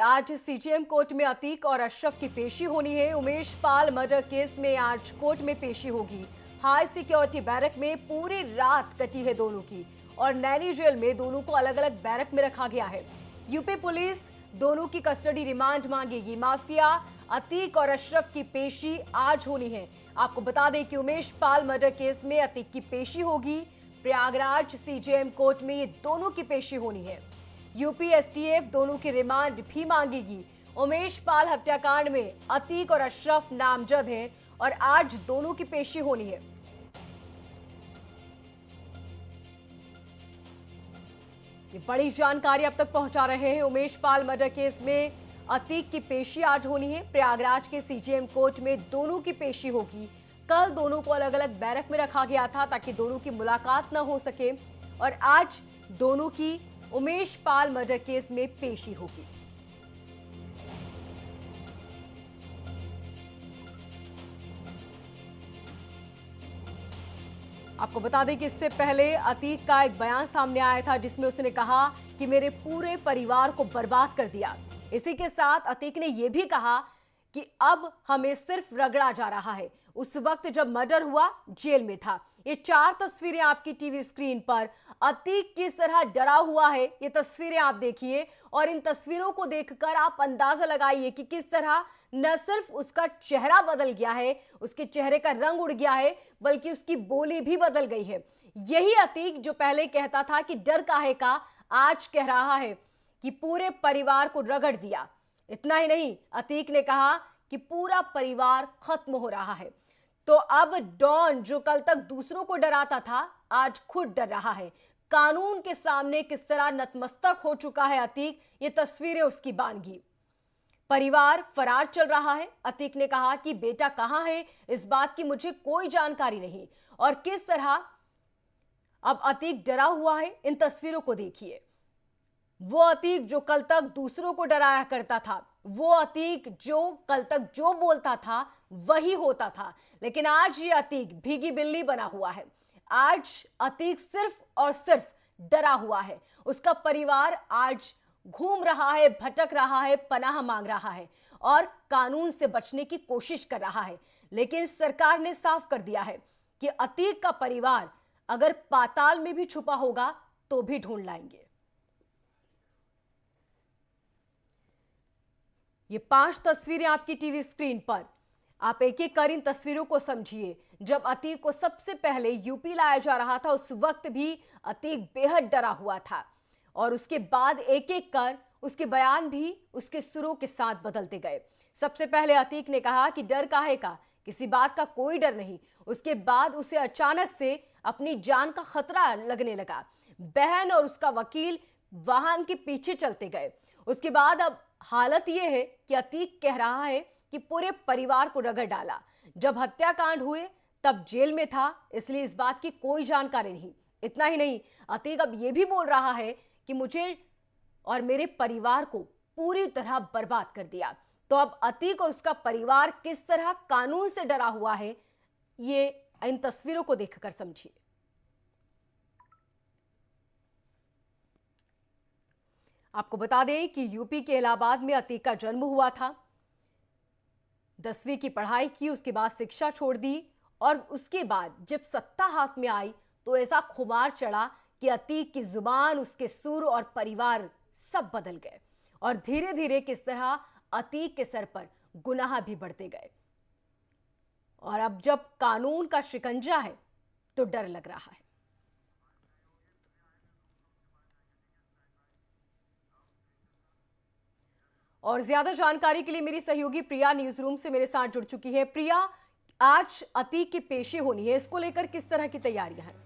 आज CJM court में अतीक और अशरफ की पेशी होनी है। उमेश पाल मर्डर केस में आज कोर्ट में पेशी होगी। हाई सिक्योरिटी बैरक में पूरी रात कटी है दोनों की और नैनी जेल में दोनों को अलग अलग बैरक में रखा गया है। यूपी पुलिस दोनों की कस्टडी रिमांड मांगेगी। माफिया अतीक और अशरफ की पेशी आज होनी है। आपको बता दें कि उमेश पाल मर्डर केस में अतीक की पेशी होगी। प्रयागराज सीजेएम कोर्ट में ये दोनों की पेशी होनी है। यूपी एसटीएफ दोनों की रिमांड भी मांगेगी। उमेश पाल हत्याकांड में अतीक और अशरफ नामजद हैं और आज दोनों की पेशी होनी है। ये बड़ी जानकारी अब तक पहुंचा रहे हैं। उमेश पाल मर्डर केस में अतीक की पेशी आज होनी है। प्रयागराज के सीजेएम कोर्ट में दोनों की पेशी होगी। कल दोनों को अलग अलग बैरक में रखा गया था ताकि दोनों की मुलाकात न हो सके और आज दोनों की उमेश पाल मर्डर केस में पेशी होगी। आपको बता दें कि इससे पहले अतीक का एक बयान सामने आया था जिसमें उसने कहा कि मेरे पूरे परिवार को बर्बाद कर दिया। इसी के साथ अतीक ने यह भी कहा कि अब हमें सिर्फ रगड़ा जा रहा है। उस वक्त जब मर्डर हुआ जेल में था। ये 4 तस्वीरें आपकी टीवी स्क्रीन पर। अतीक किस तरह डरा हुआ है ये तस्वीरें आप देखिए और इन तस्वीरों को देखकर आप अंदाजा लगाइए कि किस तरह न सिर्फ उसका चेहरा बदल गया है, उसके चेहरे का रंग उड़ गया है, बल्कि उसकी बोली भी बदल गई है। यही अतीक जो पहले कहता था कि डर काहे का, आज कह रहा है कि पूरे परिवार को रगड़ दिया। इतना ही नहीं, अतीक ने कहा कि पूरा परिवार खत्म हो रहा है। तो अब डॉन जो कल तक दूसरों को डराता था आज खुद डर रहा है। कानून के सामने किस तरह नतमस्तक हो चुका है अतीक, ये तस्वीरें उसकी बानगी। परिवार फरार चल रहा है। अतीक ने कहा कि बेटा कहां है इस बात की मुझे कोई जानकारी नहीं। और किस तरह अब अतीक डरा हुआ है, इन तस्वीरों को देखिए। वो अतीक जो कल तक दूसरों को डराया करता था, वो अतीक जो कल तक जो बोलता था वही होता था, लेकिन आज ये अतीक भीगी बिल्ली बना हुआ है। आज अतीक सिर्फ और सिर्फ डरा हुआ है। उसका परिवार आज घूम रहा है, भटक रहा है, पनाह मांग रहा है और कानून से बचने की कोशिश कर रहा है। लेकिन सरकार ने साफ कर दिया है कि अतीक का परिवार अगर पाताल में भी छुपा होगा तो भी ढूंढ लाएंगे। ये 5 तस्वीरें आपकी टीवी स्क्रीन पर। आप एक एक कर इन तस्वीरों को समझिए। जब अतीक को सबसे पहले यूपी लाया जा रहा था उस वक्त भी अतीक बेहद डरा हुआ था और उसके बाद एक एक कर उसके बयान भी उसके सुरों के साथ बदलते गए। सबसे पहले अतीक ने कहा कि डर काहे का, किसी बात का कोई डर नहीं। उसके बाद उसे अचानक से अपनी जान का खतरा लगने लगा। बहन और उसका वकील वाहन के पीछे चलते गए। उसके बाद अब हालत यह है कि अतीक कह रहा है कि पूरे परिवार को रगड़ डाला। जब हत्याकांड हुए तब जेल में था, इसलिए इस बात की कोई जानकारी नहीं। इतना ही नहीं, अतीक अब यह भी बोल रहा है कि मुझे और मेरे परिवार को पूरी तरह बर्बाद कर दिया। तो अब अतीक और उसका परिवार किस तरह कानून से डरा हुआ है, ये इन तस्वीरों को देखकर समझिए। आपको बता दें कि यूपी के इलाहाबाद में अतीक का जन्म हुआ था। 10वीं की पढ़ाई की, उसके बाद शिक्षा छोड़ दी और उसके बाद जब सत्ता हाथ में आई तो ऐसा खुमार चढ़ा कि अतीक की जुबान, उसके सुर और परिवार सब बदल गए और धीरे धीरे किस तरह अतीक के सर पर गुनाह भी बढ़ते गए। और अब जब कानून का शिकंजा है तो डर लग रहा है। और ज्यादा जानकारी के लिए मेरी सहयोगी प्रिया न्यूज रूम से मेरे साथ जुड़ चुकी है। प्रिया, आज अतीक की पेशी होनी है, इसको लेकर किस तरह की तैयारियां हैं?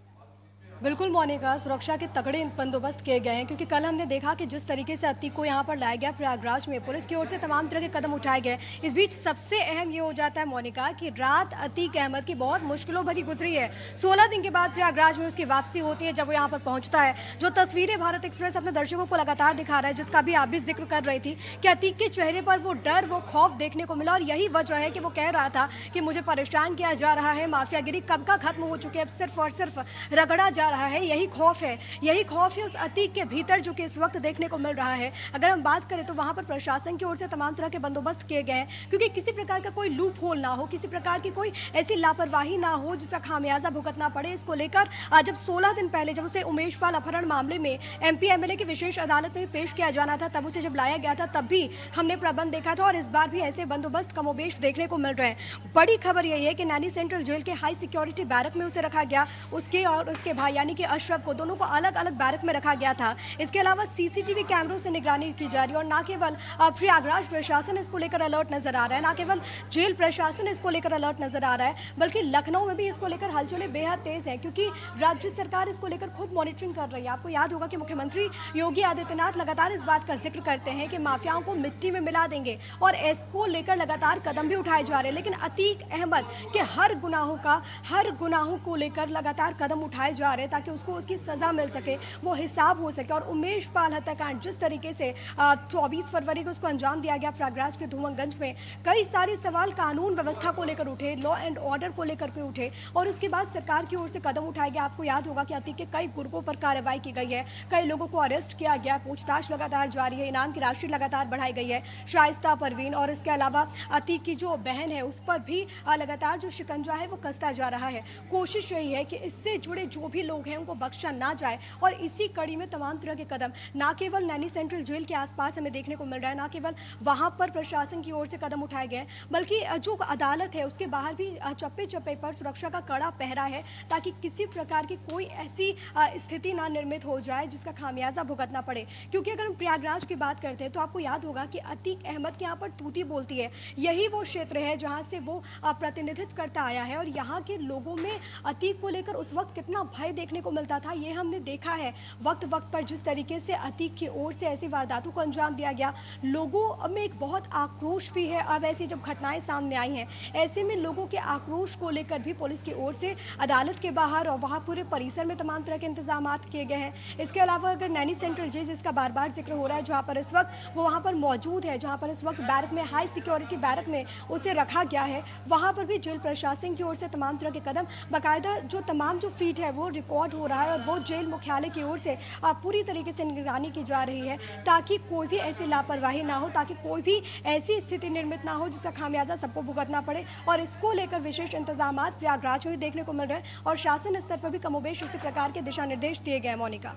बिल्कुल मोनिका, सुरक्षा के तगड़े बंदोबस्त किए गए हैं क्योंकि कल हमने देखा कि जिस तरीके से अतीक को यहाँ पर लाया गया प्रयागराज में, पुलिस की ओर से तमाम तरह के कदम उठाए गए। इस बीच सबसे अहम ये हो जाता है मोनिका कि रात अतीक अहमद की बहुत मुश्किलों भरी गुजरी है। 16 दिन के बाद प्रयागराज में उसकी वापसी होती है जब वो यहाँ पर पहुँचता है। जो तस्वीरें भारत एक्सप्रेस अपने दर्शकों को लगातार दिखा रहा है, जिसका भी आप भी जिक्र कर रही थी कि अतीक के चेहरे पर वो डर, वो खौफ देखने को मिला और यही वजह है कि वो कह रहा था कि मुझे परेशान किया जा रहा है, माफियागिरी कब का खत्म हो चुकी है, अब सिर्फ और सिर्फ रगड़ा जा जा रहा है, यही खौफ है उस अतीक के भीतर जो कि इस वक्त देखने को मिल रहा है। अगर हम बात करें तो वहां पर प्रशासन की ओर से तमाम तरह के बंदोबस्त किए गए हैं, क्योंकि किसी प्रकार का कोई लूप होल ना हो, किसी प्रकार की कोई ऐसी लापरवाही ना हो जिसका खामियाजा भुगतना पड़े। इसको लेकर जब 16 दिन पहले जब उसे उमेश पाल अपहरण मामले में एमपी एमएलए की विशेष अदालत में पेश किया जाना था, तब उसे जब लाया गया था तब भी हमने प्रबंध देखा था, और इस बार भी ऐसे बंदोबस्त कमोबेश देखने को मिल रहे हैं। बड़ी खबर यही है कि नैनी सेंट्रल जेल के हाई सिक्योरिटी बैरक में उसे रखा गया, उसके और उसके भाई यानी कि अशरफ को, दोनों को अलग अलग बैरक में रखा गया था। इसके अलावा सीसीटीवी कैमरों से निगरानी की जा रही है, और न केवल प्रयागराज प्रशासन इसको लेकर अलर्ट नजर आ रहा है, न केवल जेल प्रशासन इसको लेकर अलर्ट नजर आ रहा है, बल्कि लखनऊ में भी इसको लेकर हलचलें बेहद तेज है, क्योंकि राज्य सरकार इसको लेकर खुद मॉनिटरिंग कर रही है। आपको याद होगा कि मुख्यमंत्री योगी आदित्यनाथ लगातार इस बात का जिक्र करते हैं कि माफियाओं को मिट्टी में मिला देंगे, और इसको लेकर लगातार कदम भी उठाए जा रहे हैं। लेकिन अतीक अहमद के हर गुनाहों को लेकर लगातार कदम उठाए जा रहे हैं ताकि उसको उसकी सजा मिल सके, वो हिसाब हो सके। और उमेश पाल हत्याकांड जिस तरीके से 24 फरवरी को उसको अंजाम दिया गया प्रयागराज के धूमनगंज में, कई सारे सवाल कानून व्यवस्था को लेकर उठे, लॉ एंड ऑर्डर को लेकर के उठे, और उसके बाद सरकार की ओर से कदम उठाए गए। आपको याद होगा कि अतीक के कई ग्रुपों पर कार्रवाई की गई है, कई लोगों को अरेस्ट किया गया, पूछताछ लगातार जारी है, इनाम की राशि लगातार बढ़ाई गई है, शाइस्ता परवीन और इसके अलावा अतीक की जो बहन है उस पर भी लगातार जो शिकंजा है वो कसता जा रहा है। कोशिश यही है कि इससे जुड़े जो भी लोग हैं उनको बख्शा ना जाए, और इसी कड़ी में तमाम तरह के कदम ना केवल नैनी सेंट्रल जेल के आसपास हमें देखने को मिल रहा है, ना केवल वहां पर प्रशासन की ओर से कदम उठाए गए, बल्कि जो अदालत है उसके बाहर भी चप्पे चप्पे पर सुरक्षा का कड़ा पहरा है, ताकि किसी प्रकार की कोई ऐसी स्थिति ना निर्मित हो जाए जिसका खामियाजा भुगतना पड़े। क्योंकि अगर हम प्रयागराज की बात करते हैं तो आपको याद होगा कि अतीक अहमद के यहाँ पर तूती बोलती है, यही वो क्षेत्र है जहाँ से वो प्रतिनिधित्व करता आया है, और यहाँ के लोगों में अतीक को लेकर उस वक्त कितना भय देखने को मिलता था ये हमने देखा है। वक्त वक्त पर जिस तरीके से अतीक की ओर से ऐसी वारदातों को अंजाम दिया गया, लोगों में एक बहुत आक्रोश भी है। अब ऐसी जब घटनाएं सामने आई हैं, ऐसे में लोगों के आक्रोश को लेकर भी पुलिस की ओर से अदालत के बाहर और वहाँ पूरे परिसर में तमाम तरह के इंतजाम किए गए हैं। इसके अलावा अगर नैनी सेंट्रल जेल जिसका बार बार जिक्र हो रहा है, जहाँ पर इस वक्त वो वहाँ पर मौजूद है, जहाँ पर इस वक्त बैरक में हाई सिक्योरिटी बैरक में उसे रखा गया है, वहाँ पर भी जेल प्रशासन की ओर से तमाम तरह के कदम बाकायदा जो तमाम जो फीट है वो रिकॉर्ड हो रहा है, और वो जेल मुख्यालय की ओर से पूरी तरीके से निगरानी की जा रही है, ताकि कोई भी ऐसी लापरवाही ना हो, ताकि कोई भी ऐसी स्थिति निर्मित ना हो जिसका खामियाजा सबको भुगतना पड़े। और इसको लेकर विशेष इंतजाम प्रयागराज में देखने को मिल रहे हैं, और शासन स्तर पर भी कमोबेश इसी प्रकार के दिशा निर्देश दिए गए। मोनिका,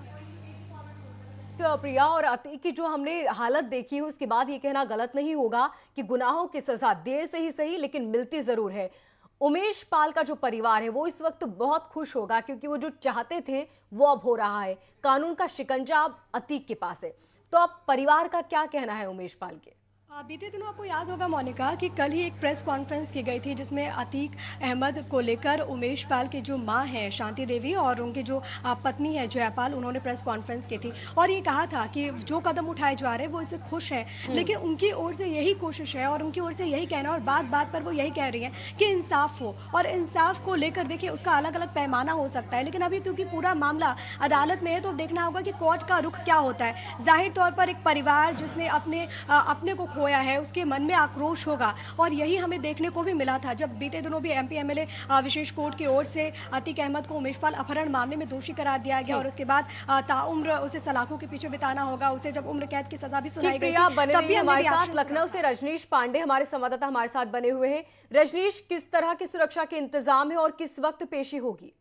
प्रिया, और अतीक की जो हमने हालत देखी है उसके बाद ये कहना गलत नहीं होगा कि गुनाहों की सजा देर से ही सही लेकिन मिलती जरूर है। उमेश पाल का जो परिवार है वो इस वक्त बहुत खुश होगा, क्योंकि वो जो चाहते थे वो अब हो रहा है। कानून का शिकंजा अब अतीक के पास है। तो अब परिवार का क्या कहना है उमेश पाल के? बीते दिनों आपको याद होगा मोनिका कि कल ही एक प्रेस कॉन्फ्रेंस की गई थी, जिसमें अतीक अहमद को लेकर उमेश पाल की जो मां है शांति देवी और उनकी जो पत्नी है जयपाल, उन्होंने प्रेस कॉन्फ्रेंस की थी, और ये कहा था कि जो कदम उठाए जा रहे हैं वो इससे खुश हैं, लेकिन उनकी ओर से यही कोशिश है और उनकी ओर से यही कहना, और बात बात पर वो यही कह रही हैं कि इंसाफ हो। और इंसाफ को लेकर देखिए उसका अलग अलग पैमाना हो सकता है, लेकिन अभी क्योंकि पूरा मामला अदालत में है तो देखना होगा कि कोर्ट का रुख क्या होता है। जाहिर तौर पर एक परिवार जिसने अपने को खोया है उसके मन में आक्रोश होगा, और यही हमें देखने को भी मिला था जब बीते दिनों भी एमपी एमएलए विशेष कोर्ट की ओर से अतीक अहमद को उमेश पाल अपहरण मामले में दोषी करार दिया गया, और उसके बाद ताउम्र उसे सलाखों के पीछे बिताना होगा, उसे जब उम्र कैद की सजा भी सुनाई गई थी। तब भी हमारे साथ लखनऊ से रजनीश पांडे हमारे संवाददाता हमारे साथ बने हुए हैं। रजनीश, किस तरह की सुरक्षा के इंतजाम है और किस वक्त पेशी होगी?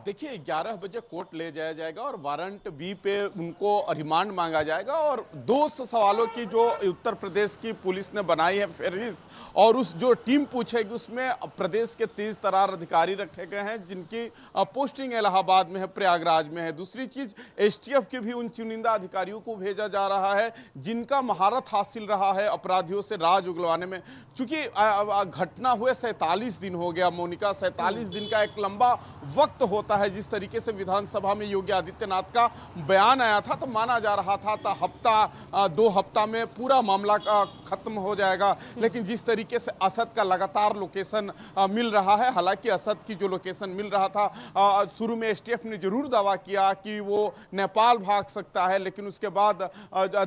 देखिए 11 बजे कोर्ट ले जाया जाएगा और वारंट बी पे उनको रिमांड मांगा जाएगा, और 2 सवालों की जो उत्तर प्रदेश की पुलिस ने बनाई है फहरिस्त, और उस जो टीम पूछेगी उसमें प्रदेश के 30 तरार अधिकारी रखे गए हैं जिनकी पोस्टिंग इलाहाबाद में है, प्रयागराज में है। दूसरी चीज एसटीएफ के भी उन चुनिंदा अधिकारियों को भेजा जा रहा है जिनका महारत हासिल रहा है अपराधियों से राज उगलवाने में। चूंकि घटना हुए 47 दिन हो गया मोनिका, 47 दिन का एक लंबा वक्त होता है। जिस तरीके से विधानसभा में योगी आदित्यनाथ का बयान आया था तो माना जा रहा था हफ्ता 2 हफ्ता में पूरा मामला खत्म हो जाएगा। लेकिन जिस तरीके से असद का लगातार लोकेशन मिल रहा है, हालांकि असद की जो लोकेशन मिल रहा था, शुरू में एसटीएफ ने जरूर दावा किया कि वो नेपाल भाग सकता है, लेकिन उसके बाद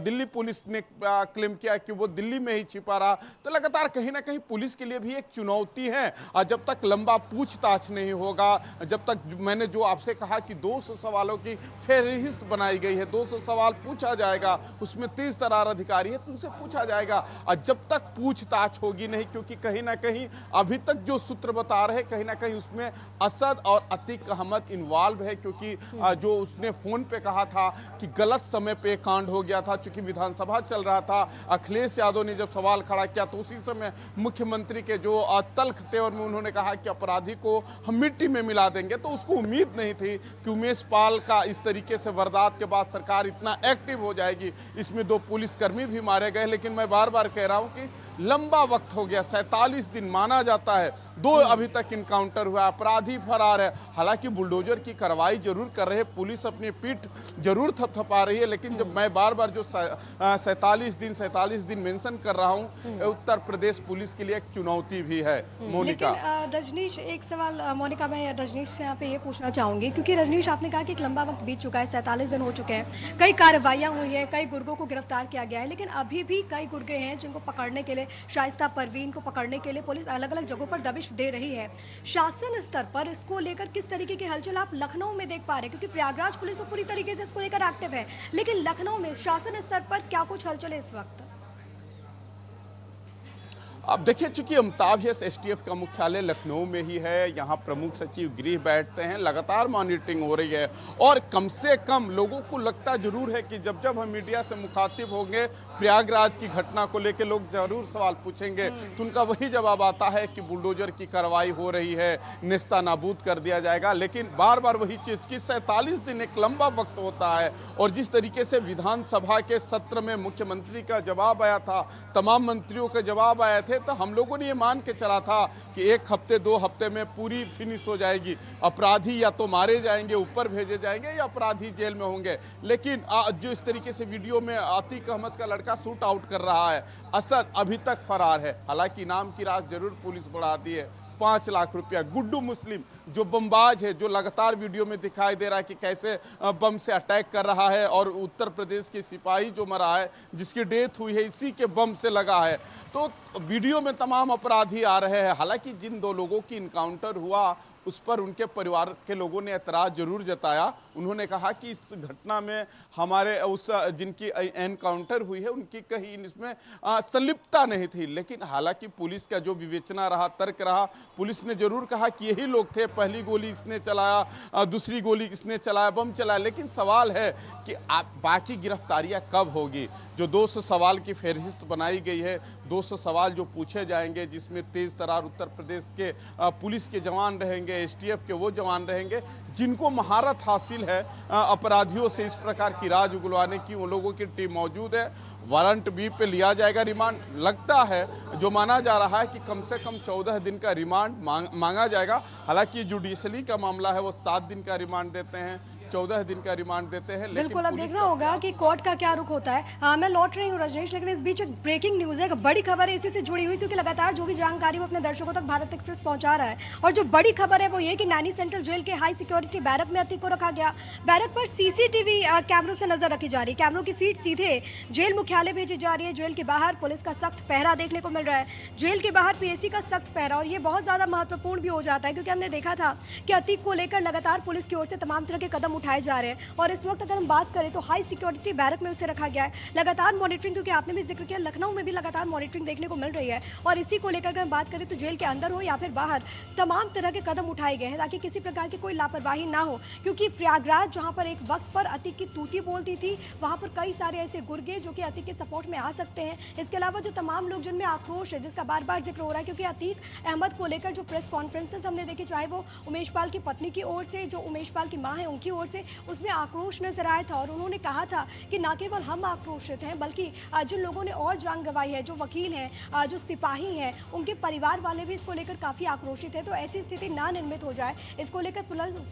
दिल्ली पुलिस ने क्लेम किया कि वो दिल्ली में ही छिपा रहा। तो लगातार कहीं ना कहीं पुलिस के लिए भी एक चुनौती है। जब तक लंबा पूछताछ नहीं होगा, जब तक मैंने जो आपसे कहा कि 200 सवालों की फेहरिस्त बनाई गई है, 200 सवाल पूछा जाएगा, उसमें 30 तरार अधिकारी है, तुमसे पूछा जाएगा। और जब तक पूछताछ होगी नहीं, क्योंकि कहीं ना कहीं अभी तक जो सूत्र बता रहे कहीं ना कहीं उसमें असद और अतीक अहमद इन्वॉल्व है, क्योंकि जो उसने फोन पे कहा था कि गलत समय पे कांड हो गया था, चूंकि विधानसभा चल रहा था। अखिलेश यादव ने जब सवाल खड़ा किया तो उसी समय मुख्यमंत्री के जो तल्ख तेवर में उन्होंने कहा कि अपराधी को हम मिट्टी में मिला देंगे। तो उसको उम्मीद नहीं थी कि उमेश पाल का इस तरीके से वारदात के बाद सरकार इतना एक्टिव हो जाएगी। इसमें 2 पुलिसकर्मी भी मारे गए, लेकिन मैं बार बार कह रहा हूं कि लंबा वक्त हो गया, 47 दिन माना जाता है, 2 अभी तक इनकाउंटर हुआ, अपराधी फरार है। हालांकि बुलडोजर की कार्रवाई जरूर कर रहे, पुलिस अपनी पीठ जरूर थपथपा रही है, लेकिन जब मैं बार बार जो 47 दिन मेंशन कर रहा हूं, उत्तर प्रदेश पुलिस के लिए एक चुनौती भी है। मोनिका, लेकिन रजनीश, एक सवाल मोनिका मैं रजनीश से यहाँ पे ये पूछना चाहूंगी, क्योंकि रजनीश आपने कहा कि एक लंबा वक्त बीत चुका है, 47 दिन हो चुके हैं, कई कार्रवाइयाँ हुई हैं, कई गुर्गों को गिरफ्तार किया गया है, लेकिन अभी भी कई गुर्गे हैं जिनको पकड़ने के लिए, शाइस्ता परवीन को पकड़ने के लिए पुलिस अलग अलग जगहों पर दबिश दे रही है। शासन स्तर पर इसको लेकर किस तरीके की हलचल आप लखनऊ में देख पा रहे हैं? क्योंकि प्रयागराज पुलिस तो पूरी तरीके से इसको लेकर एक्टिव है, लेकिन लखनऊ में शासन स्तर पर क्या कुछ हलचल है इस वक्त? अब देखिए, चूंकि अमिताभ यस एसटीएफ का मुख्यालय लखनऊ में ही है, यहाँ प्रमुख सचिव गृह बैठते हैं, लगातार मॉनिटरिंग हो रही है। और कम से कम लोगों को लगता जरूर है कि जब जब हम मीडिया से मुखातिब होंगे, प्रयागराज की घटना को लेकर लोग जरूर सवाल पूछेंगे, तो उनका वही जवाब आता है कि बुलडोजर की कार्रवाई हो रही है, नेस्ता नाबूद कर दिया जाएगा। लेकिन बार बार वही चीज कि 47 दिन एक लंबा वक्त होता है। और जिस तरीके से विधानसभा के सत्र में मुख्यमंत्री का जवाब आया था, तमाम मंत्रियों के जवाब आए थे, तो हम लोगों ने ये मान के चला था कि 1 हफ्ते 2 हफ्ते में पूरी फिनिश हो जाएगी, अपराधी या तो मारे जाएंगे, ऊपर भेजे जाएंगे, या अपराधी जेल में होंगे। लेकिन जो इस तरीके से वीडियो में अतीक अहमद का लड़का शूट आउट कर रहा है, असद अभी तक फरार है। हालांकि इनाम की राशि जरूर पुलिस बढ़ाती है, 5 लाख रुपया। गुड्डू मुस्लिम जो बमबाज है, जो लगातार वीडियो में दिखाई दे रहा है कि कैसे बम से अटैक कर रहा है, और उत्तर प्रदेश के सिपाही जो मरा है, जिसकी डेथ हुई है, इसी के बम से लगा है। तो वीडियो में तमाम अपराधी आ रहे हैं। हालांकि जिन 2 लोगों की इनकाउंटर हुआ उस पर उनके परिवार के लोगों ने एतराज जरूर जताया। उन्होंने कहा कि इस घटना में हमारे उस जिनकी एनकाउंटर हुई है उनकी कहीं इसमें संलिप्तता नहीं थी। लेकिन हालांकि पुलिस का जो विवेचना रहा, तर्क रहा, पुलिस ने जरूर कहा कि यही लोग थे, पहली गोली इसने चलाया, दूसरी गोली इसने चलाया, बम चलाया। लेकिन सवाल है कि बाकी गिरफ्तारियां कब होगी? जो 200 सवाल की फहरिस्त बनाई गई है, 200 सवाल जो पूछे जाएंगे, जिसमें तेज तरार उत्तर प्रदेश के पुलिस के जवान रहेंगे, एसटीएफ के वो जवान रहेंगे जिनको महारत हासिल है अपराधियों से इस प्रकार की राज उगलवाने की, उन लोगों की टीम मौजूद है। वारंट बी पे लिया जाएगा रिमांड। लगता है, जो माना जा रहा है कि कम से कम 14 दिन का रिमांड मांगा जाएगा। हालांकि जुडिशरी का मामला है, वो 7 दिन का रिमांड देते हैं, 14 दिन का रिमांड देते हैं। बिल्कुल, अब देखना होगा कि कोर्ट का क्या रुख होता है। हाँ, मैं लौट रही हूँ रजनीश, लेकिन इस बीच एक ब्रेकिंग न्यूज़ है, एक बड़ी खबर है इसी से जुड़ी हुई, क्योंकि लगातार जो भी जानकारी वो अपने दर्शकों तक भारत एक्सप्रेस पहुंचा रहा है। और जो बड़ी खबर है वो ये कि नैनी सेंट्रल जेल के हाई सिक्योरिटी बैरक में अतीक को रखा गया। बैरक पर सीसीटीवी कैमरों से नजर रखी जा रही है, कैमरों की फीड सीधे जेल मुख्यालय भेजी जा रही है। जेल के बाहर पुलिस का सख्त पहरा देखने को मिल रहा है, जेल के बाहर पीएसी का सख्त पहरा। और ये बहुत ज़्यादा महत्वपूर्ण भी हो जाता है, क्योंकि हमने देखा था कि अतीक को लेकर लगातार पुलिस की ओर से तमाम तरह के कदम उठाए जा रहे हैं। और इस वक्त अगर हम बात करें तो हाई सिक्योरिटी बैरक में उसे रखा गया है, लगातार मॉनिटरिंग, क्योंकि आपने भी जिक्र किया लखनऊ में भी लगातार मॉनिटरिंग देखने को मिल रही है। और इसी को लेकर अगर हम बात करें तो जेल के अंदर हो या फिर बाहर, तमाम तरह के कदम उठाए गए हैं ताकि किसी प्रकार की कोई लापरवाही ना हो। क्योंकि प्रयागराज जहां पर एक वक्त पर अतीक की तूती बोलती थी, वहां पर कई सारे ऐसे गुर्गे जो कि अतीक के सपोर्ट में आ सकते हैं। इसके अलावा जो तमाम लोग जिनमें आक्रोश है, जिसका बार बार जिक्र हो रहा है, क्योंकि अतीक अहमद को लेकर जो प्रेस कॉन्फ्रेंसेस हमने देखी, चाहे वो उमेश पाल की पत्नी की ओर से, जो उमेश पाल की मां है उनकी ओर ओर से उसमें आक्रोश नजर आया था और उन्होंने कहा था कि न केवल हम आक्रोशित हैं बल्कि जिन लोगों ने और जान गंवाई है, जो वकील हैं, जो सिपाही हैं, उनके परिवार वाले भी इसको लेकर काफ़ी आक्रोशित हैं। तो ऐसी स्थिति ना निर्मित हो जाए, इसको लेकर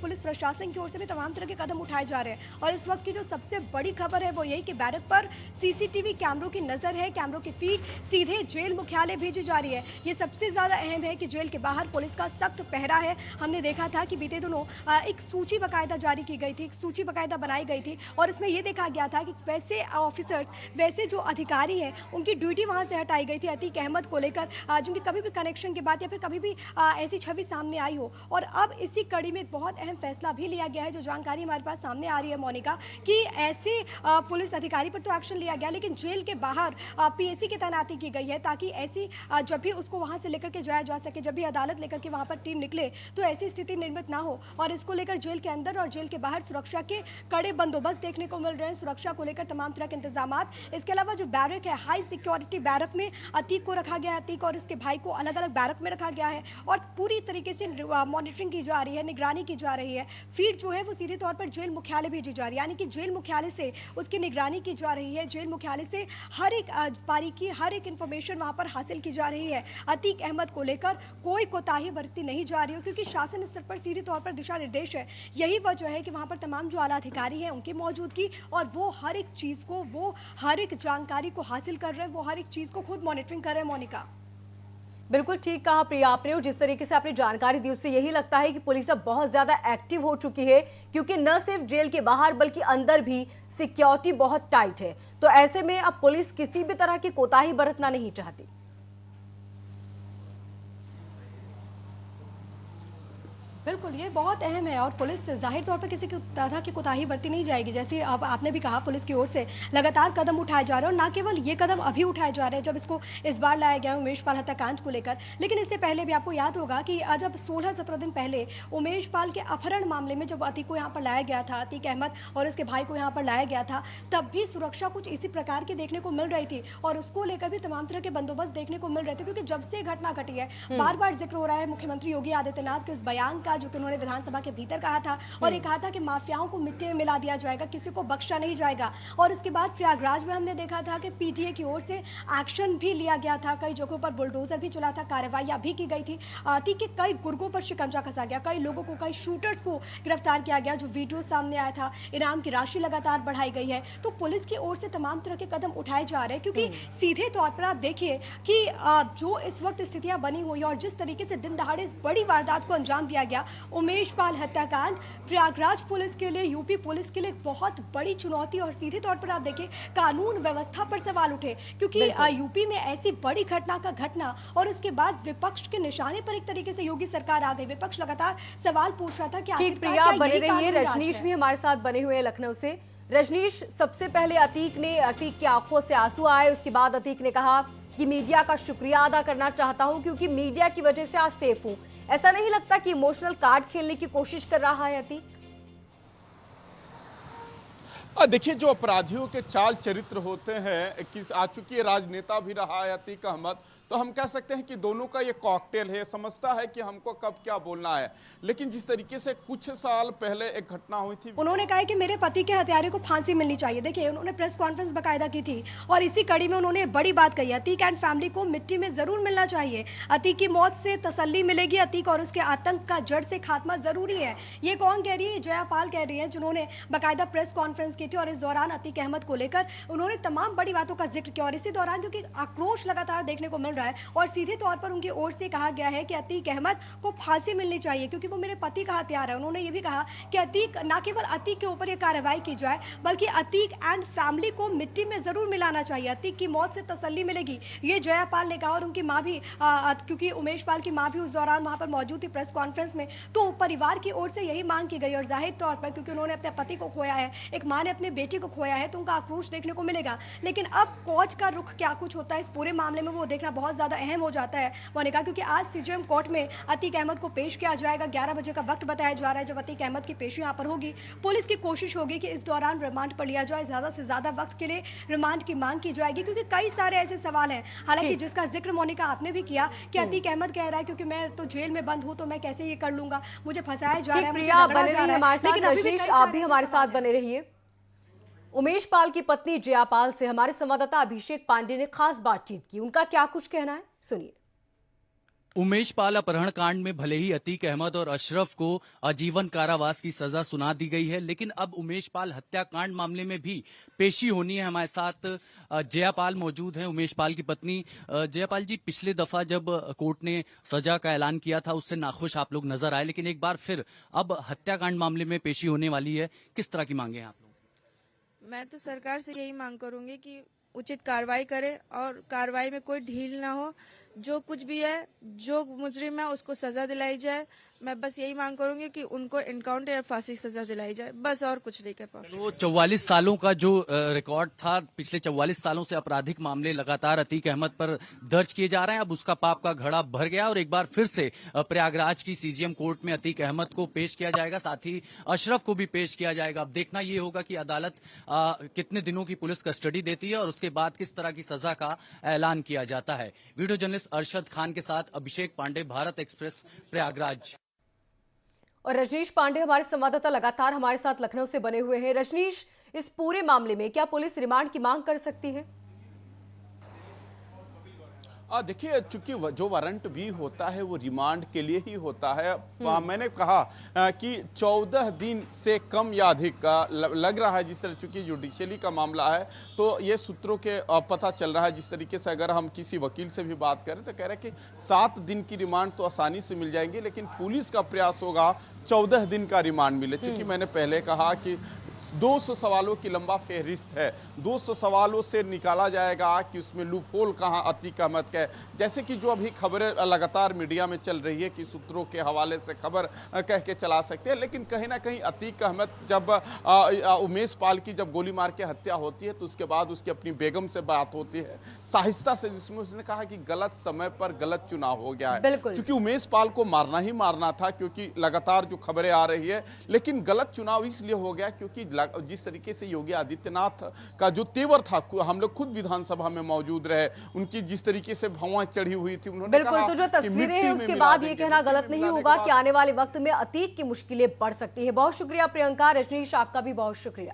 पुलिस प्रशासन की ओर से भी तमाम तरह के कदम उठाए जा रहे हैं। और इस वक्त की जो सबसे बड़ी खबर है वो यही कि बैरक पर सीसीटीवी कैमरों की नज़र है, कैमरों की फीड सीधे जेल मुख्यालय भेजी जा रही है। ये सबसे ज़्यादा अहम है कि जेल के बाहर पुलिस का सख्त पहरा है। हमने देखा था कि बीते दिनों एक सूची बाकायदा जारी की गई थी, एक सूची बाकायदा बनाई गई थी और इसमें यह देखा गया था कि वैसे ऑफिसर्स, वैसे जो अधिकारी हैं, उनकी ड्यूटी वहां से हटाई गई थी अतीक अहमद को लेकर, जिनके कभी भी कनेक्शन की बात या फिर कभी भी ऐसी छवि सामने आई हो। और अब इसी कड़ी में एक बहुत अहम फैसला भी लिया गया है, जो जानकारी हमारे पास सामने आ रही है मोनिका, कि ऐसे पुलिस अधिकारी पर तो एक्शन लिया गया लेकिन जेल के बाहर पीएसी की तैनाती की गई है, ताकि ऐसी जब भी उसको वहां से लेकर के जाया जा सके, जब भी अदालत लेकर के वहां पर टीम निकले तो ऐसी स्थिति निर्मित ना हो। और इसको लेकर जेल के अंदर और जेल के बाहर सुरक्षा के कड़े बंदोबस्त देखने को मिल रहे हैं, सुरक्षा को लेकर तमाम तरह के इंतजामात। इसके अलावा जो बैरक है, हाई सिक्योरिटी बैरक में अतीक को रखा गया है, अतीक और उसके भाई को अलग अलग बैरक में रखा गया है और पूरी तरीके से मॉनिटरिंग की जा रही है, निगरानी की जा रही है। फीड जो है वो सीधे तौर पर जेल मुख्यालय भेजी जा रही है, यानी कि जेल मुख्यालय से उसकी निगरानी की जा रही है, जेल मुख्यालय से हर एक बारीकी, हर एक इंफॉर्मेशन वहां पर हासिल की जा रही है। अतीक अहमद को लेकर कोई कोताही बरती नहीं जा रही है, क्योंकि शासन स्तर पर सीधे तौर पर दिशा निर्देश है। यही वजह है कि वहां पर तमाम जो आला अधिकारी हैं उनकी मौजूदगी और वो हर एक चीज को, वो हर एक जानकारी को हासिल कर रहे हैं, वो हर एक चीज को खुद मॉनिटरिंग कर रहे हैं। मोनिका, बिल्कुल ठीक कहा प्रिया आपने, और जिस तरीके से आपने जानकारी दी उससे यही लगता है कि पुलिस अब बहुत ज्यादा एक्टिव हो चुकी है, क्योंकि न सिर्फ जेल के बाहर बल्कि अंदर भी सिक्योरिटी बहुत टाइट है। तो ऐसे में अब पुलिस किसी भी तरह की कोताही बरतना नहीं चाहती। बिल्कुल, ये बहुत अहम है और पुलिस जाहिर तौर पर किसी तरह की कोताही बरती नहीं जाएगी। जैसे अब आपने भी कहा, पुलिस की ओर से लगातार कदम उठाए जा रहे हैं और न केवल ये कदम अभी उठाए जा रहे हैं जब इसको इस बार लाया गया उमेश पाल हत्याकांड को लेकर, लेकिन इससे पहले भी आपको याद होगा कि जब 16-17 दिन पहले उमेश पाल के अपहरण मामले में जब अतीक को यहाँ पर लाया गया था, अतीक अहमद और उसके भाई को यहाँ पर लाया गया था, तब भी सुरक्षा कुछ इसी प्रकार की देखने को मिल रही थी और उसको लेकर भी तमाम तरह के बंदोबस्त देखने को मिल रहे थे। क्योंकि जब से घटना घटी है, बार बार जिक्र हो रहा है मुख्यमंत्री योगी आदित्यनाथ के उस बयान का जो कि उन्होंने विधानसभा के भीतर कहा था और ये कहा था कि माफियाओं को मिट्टी में मिला दिया जाएगा, किसी को बख्शा नहीं जाएगा। और इसके बाद प्रयागराज में हमने देखा था कि पीटीए की ओर से एक्शन भी लिया गया था, कई जगहों पर बुलडोजर भी चला था, कार्रवाइयां भी की गई थी। अतीक के कई गुर्गों पर शिकंजा कसा गया, कई लोगों को, कई शूटर्स को गिरफ्तार किया गया, जो वीडियो सामने आया था। इनाम की राशि लगातार बढ़ाई गई है। तो पुलिस की ओर से तमाम तरह के कदम उठाए जा रहे हैं, क्योंकि सीधे तौर पर आप देखिए कि जो इस वक्त स्थितियां बनी हुई और जिस तरीके से दिन दहाड़े इस बड़ी वारदात को अंजाम दिया गया, उमेश पाल हत्याकांड प्रयागराज पुलिस के लिए, यूपी पुलिस के लिए बहुत बड़ी चुनौती और सीधे तौर पर आप देखिए कानून व्यवस्था पर सवाल उठे, क्योंकि यूपी में ऐसी बड़ी घटना का घटना और उसके बाद विपक्ष के निशाने पर एक तरीके से योगी सरकार आ गई। विपक्ष लगातार सवाल पूछ रहा था कि ठीक प्रिया, बने रहिए। रजनीश भी हमारे साथ बने हुए हैं लखनऊ से। रजनीश, सबसे पहले अतीक की आंखों से आंसू आए, उसके बाद अतीक ने कहा कि मीडिया का शुक्रिया अदा करना चाहता हूं क्योंकि मीडिया की वजह से आज सेफ हूं। ऐसा नहीं लगता कि इमोशनल कार्ड खेलने की कोशिश कर रहा है अतीक? देखिए, जो अपराधियों के चाल चरित्र होते हैं, कि आ चुकी राजनेता भी रहा है अतीक अहमद, तो हम कह सकते हैं कि दोनों का ये कॉकटेल है। समझता है कि हमको कब क्या बोलना है। लेकिन जिस तरीके से कुछ साल पहले एक घटना हुई थी, उन्होंने कहा कि मेरे पति के हत्यारे को फांसी मिलनी चाहिए। देखिए, उन्होंने प्रेस कॉन्फ्रेंस बाकायदा की थी और इसी कड़ी में उन्होंने बड़ी बात कही, अतीक एंड फैमिली को मिट्टी में जरूर मिलना चाहिए। अतीक की मौत से तसल्ली मिलेगी, अतीक और उसके आतंक का जड़ से खात्मा जरूरी है। ये कौन कह रही है? जयापाल कह रही है, जिन्होंने बाकायदा प्रेस कॉन्फ्रेंस की थी और इस दौरान अतीक अहमद को लेकर उन्होंने तमाम बड़ी बातों का जिक्र किया। और इसी दौरान क्योंकि आक्रोश लगातार देखने को मिल रहा है और सीधे तौर पर उनकी ओर से कहा गया है कि अतीक अहमद को फांसी मिलनी चाहिए क्योंकि वो मेरे पति का हत्यार है। उन्होंने ये भी कहा कि अतीक, ना केवल अतीक के ऊपर ये कार्रवाई की जाए बल्कि अतीक एंड फैमिली को मिट्टी में जरूर मिलाना चाहिए। अतीक की मौत से तसल्ली मिलेगी, ये जयापाल ने कहा। और उनकी माँ भी, क्योंकि उमेश पाल की माँ भी उस दौरान वहां पर मौजूद थी प्रेस कॉन्फ्रेंस में, तो परिवार की ओर से यही मांग की गई। और जाहिर तौर पर क्योंकि उन्होंने अपने पति को खोया है, एक माँ ने अपने बेटे को खोया है तो उनका आक्रोश देखने को मिलेगा। लेकिन अब कोर्ट का रुख क्या कुछ होता है इस पूरे मामले में वो देखना बहुत ज़्यादा अहम हो जाता है मोनिका, क्योंकि आज सीजेएम कोर्ट में अतीक अहमद को पेश किया जाएगा। 11 बजे का वक्त बताया जा रहा है जब अतीक अहमद की पेशी यहाँ पर होगी। पुलिस की कोशिश होगी कि इस दौरान रिमांड पर लिया जाए, ज़्यादा से ज़्यादा वक्त के लिए रिमांड की मांग की जाएगी, क्योंकि कई सारे ऐसे सवाल हैं। हालांकि जिसका जिक्र मोनिका आपने भी किया कि अतीक अहमद कह रहा है क्योंकि मैं तो जेल में बंद हूँ तो मैं कैसे ये कर लूंगा, मुझे फंसाया जा रहा है, मुझे प्रिया झगड़ा बने जा रहिए रहा हमारे है। साथ। लेकिन अभी भी रजनीश कई आप सारे भी ऐसे हमारे सवाल साथ बने रहिए। उमेश पाल की पत्नी जया पाल से हमारे संवाददाता अभिषेक पांडे ने खास बातचीत की, उनका क्या कुछ कहना है सुनिए। उमेश पाल अपहरण कांड में भले ही अतीक अहमद और अशरफ को आजीवन कारावास की सजा सुना दी गई है, लेकिन अब उमेश पाल हत्याकांड मामले में भी पेशी होनी है। हमारे साथ जयापाल मौजूद हैं, उमेश पाल की पत्नी। जयापाल जी, पिछले दफा जब कोर्ट ने सजा का ऐलान किया था उससे नाखुश आप लोग नजर आए, लेकिन एक बार फिर अब हत्याकांड मामले में पेशी होने वाली है, किस तरह की मांगे हैं आप लोग? मैं तो सरकार से यही मांग करूंगी कि उचित कार्रवाई करे और कार्रवाई में कोई ढील ना हो। जो कुछ भी है, जो मुजरिम है उसको सजा दिलाई जाए। मैं बस यही मांग करूंगी कि उनको एनकाउंटर या फांसी की सजा दिलाई जाए, बस और कुछ नहीं कर पाऊँ। तो 44 सालों का जो रिकॉर्ड था, पिछले 44 सालों से आपराधिक मामले लगातार अतीक अहमद पर दर्ज किए जा रहे हैं। अब उसका पाप का घड़ा भर गया और एक बार फिर से प्रयागराज की सीजीएम कोर्ट में अतीक अहमद को पेश किया जाएगा, साथ ही अशरफ को भी पेश किया जाएगा। अब देखना ये होगा कि अदालत कितने दिनों की पुलिस कस्टडी देती है और उसके बाद किस तरह की सजा का ऐलान किया जाता है। वीडियो जर्नलिस्ट अरशद खान के साथ अभिषेक पांडे, भारत एक्सप्रेस, प्रयागराज। और रजनीश पांडे हमारे संवाददाता लगातार हमारे साथ लखनऊ से बने हुए हैं। रजनीश, इस पूरे मामले में क्या पुलिस रिमांड की मांग कर सकती है? देखिए, चूंकि जो वारंट भी होता है वो रिमांड के लिए ही होता है। मैंने कहा कि 14 दिन से कम या अधिक लग रहा है। जिस तरह चूंकि जुडिशियली का मामला है तो ये सूत्रों के पता चल रहा है। जिस तरीके से अगर हम किसी वकील से भी बात करें तो कह रहे हैं कि 7 दिन की रिमांड तो आसानी से मिल जाएंगी, लेकिन पुलिस का प्रयास होगा 14 दिन का रिमांड मिले। चूंकि मैंने पहले कहा कि 200 सवालों की लंबा फेहरिस्त है। 200 सवालों से निकाला जाएगा कि उसमें लूप होल कहाँ अतीक अहमद का है। जैसे कि जो अभी खबरें लगातार मीडिया में चल रही है कि सूत्रों के हवाले से खबर कह के चला सकते हैं, लेकिन कहीं ना कहीं अतीक अहमद जब उमेश पाल की जब गोली मार के हत्या होती है तो उसके बाद उसकी अपनी बेगम से बात होती है साहिस्ता से, जिसमें उसने कहा कि गलत समय पर गलत चुनाव हो गया है। क्योंकि उमेश पाल को मारना ही मारना था, क्योंकि लगातार जो खबरें आ रही है, लेकिन गलत चुनाव इसलिए हो गया क्योंकि जिस तरीके से योगी आदित्यनाथ का जो तेवर था, हम लोग खुद विधानसभा में मौजूद रहे, उनकी जिस तरीके से भौं चढ़ी हुई थी, उन्होंने बिल्कुल, तो जो तस्वीरें हैं उसके बाद ये कहना गलत नहीं होगा कि आने वाले वक्त में अतीक की मुश्किलें बढ़ सकती है। बहुत शुक्रिया प्रियंका। रजनीश, आपका भी बहुत शुक्रिया।